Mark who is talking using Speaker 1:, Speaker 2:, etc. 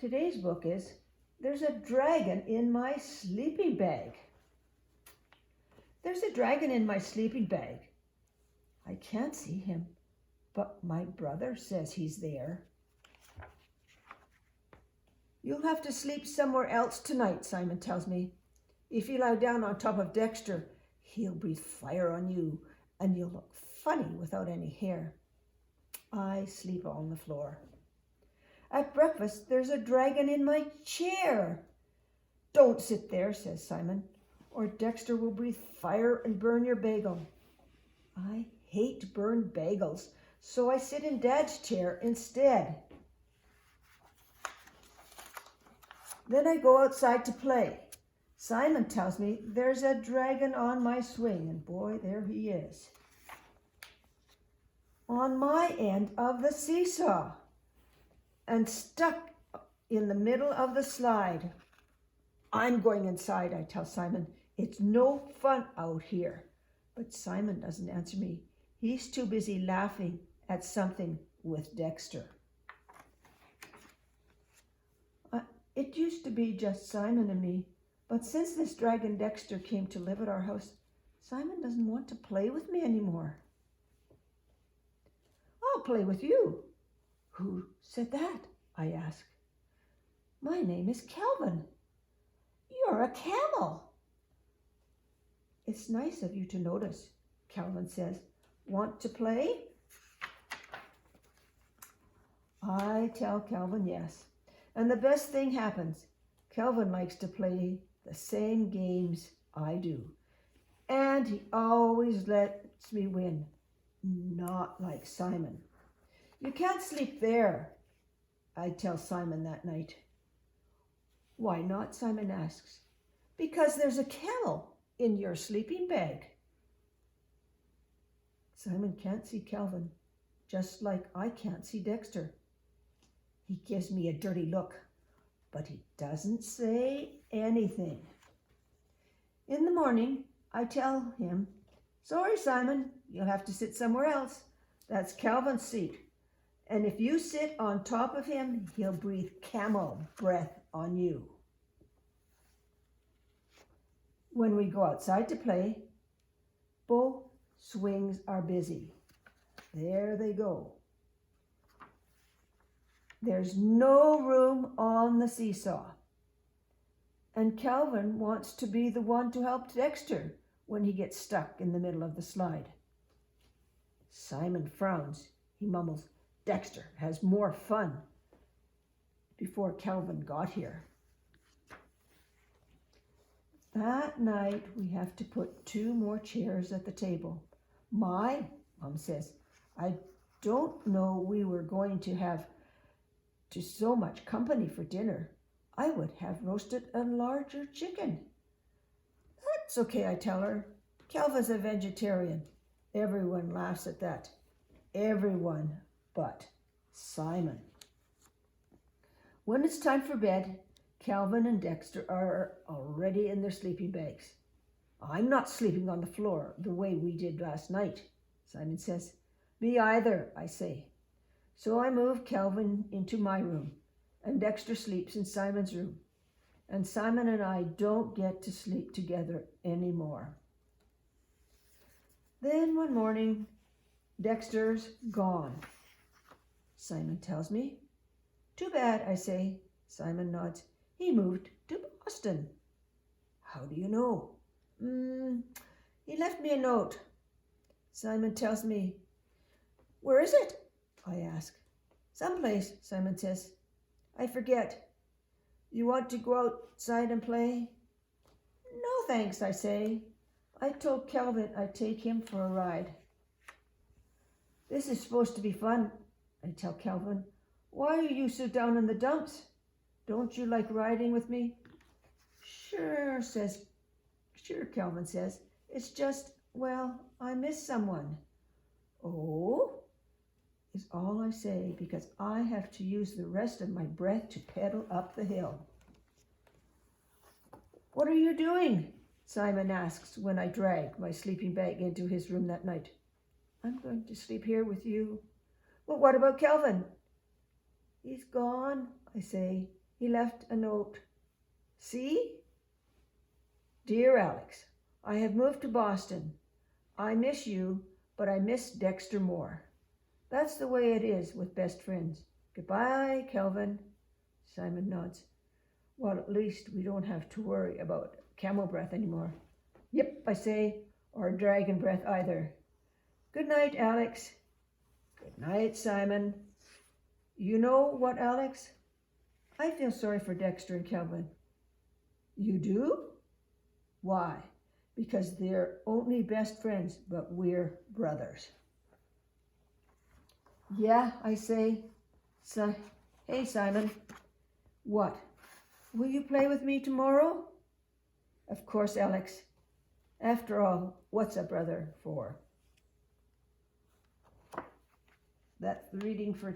Speaker 1: Today's book is There's a Dragon in My Sleeping Bag. There's a dragon in my sleeping bag. I can't see him, but my brother says he's there. You'll have to sleep somewhere else tonight, Simon tells me. If you lie down on top of Dexter, he'll breathe fire on you, and you'll look funny without any hair. I sleep on the floor. At breakfast, there's a dragon in my chair. Don't sit there, says Simon, or Dexter will breathe fire and burn your bagel. I hate burned bagels, so I sit in Dad's chair instead. Then I go outside to play. Simon tells me there's a dragon on my swing, and boy, there he is. On my end of the seesaw, and stuck in the middle of the slide. I'm going inside, I tell Simon. It's no fun out here. But Simon doesn't answer me. He's too busy laughing at something with Dexter. It used to be just Simon and me, but since this dragon Dexter came to live at our house, Simon doesn't want to play with me anymore. I'll play with you. Who said that? I ask. My name is Calvin. You're a camel. It's nice of you to notice, Calvin says. Want to play? I tell Calvin yes. And the best thing happens. Calvin likes to play the same games I do. And he always lets me win. Not like Simon. You can't sleep there, I tell Simon that night. Why not? Simon asks. Because there's a camel in your sleeping bag. Simon can't see Calvin, just like I can't see Dexter. He gives me a dirty look, but he doesn't say anything. In the morning, I tell him, sorry, Simon, you'll have to sit somewhere else. That's Calvin's seat. And if you sit on top of him, he'll breathe camel breath on you. When we go outside to play, both swings are busy. There they go. There's no room on the seesaw. And Calvin wants to be the one to help Dexter when he gets stuck in the middle of the slide. Simon frowns. He mumbles, Dexter has more fun before Calvin got here. That night, we have to put 2 more chairs at the table. Mom says, I don't know we were going to have so much company for dinner. I would have roasted a larger chicken. That's okay, I tell her. Calvin's a vegetarian. Everyone laughs at that. Everyone but Simon. When it's time for bed, Calvin and Dexter are already in their sleeping bags. I'm not sleeping on the floor the way we did last night, Simon says. Me either, I say. So I move Calvin into my room, and Dexter sleeps in Simon's room. And Simon and I don't get to sleep together anymore. Then one morning, Dexter's gone. Simon tells me. Too bad, I say. Simon nods. He moved to Boston. How do you know? He left me a note. Simon tells me. Where is it? I ask. Someplace, Simon says. I forget. You want to go outside and play? No, thanks, I say. I told Calvin I'd take him for a ride. This is supposed to be fun, I tell Calvin. Why are you so down in the dumps? Don't you like riding with me? Sure, Calvin says. It's just, well, I miss someone. Oh? Is all I say because I have to use the rest of my breath to pedal up the hill. What are you doing? Simon asks when I drag my sleeping bag into his room that night. I'm going to sleep here with you. Well, what about Calvin? He's gone, I say. he left a note. See? Dear Alex, I have moved to Boston. I miss you, but I miss Dexter more. That's the way it is with best friends. Goodbye, Kelvin. Simon nods. Well, at least we don't have to worry about camel breath anymore. Yep, I say, or dragon breath either. Good night, Alex. Good night, Simon. You know what, Alex? I feel sorry for Dexter and Kelvin. You do? Why? Because they're only best friends, but we're brothers. Yeah, I say. Hey, Simon. What? Will you play with me tomorrow? Of course, Alex. After all, what's a brother for? That's the reading for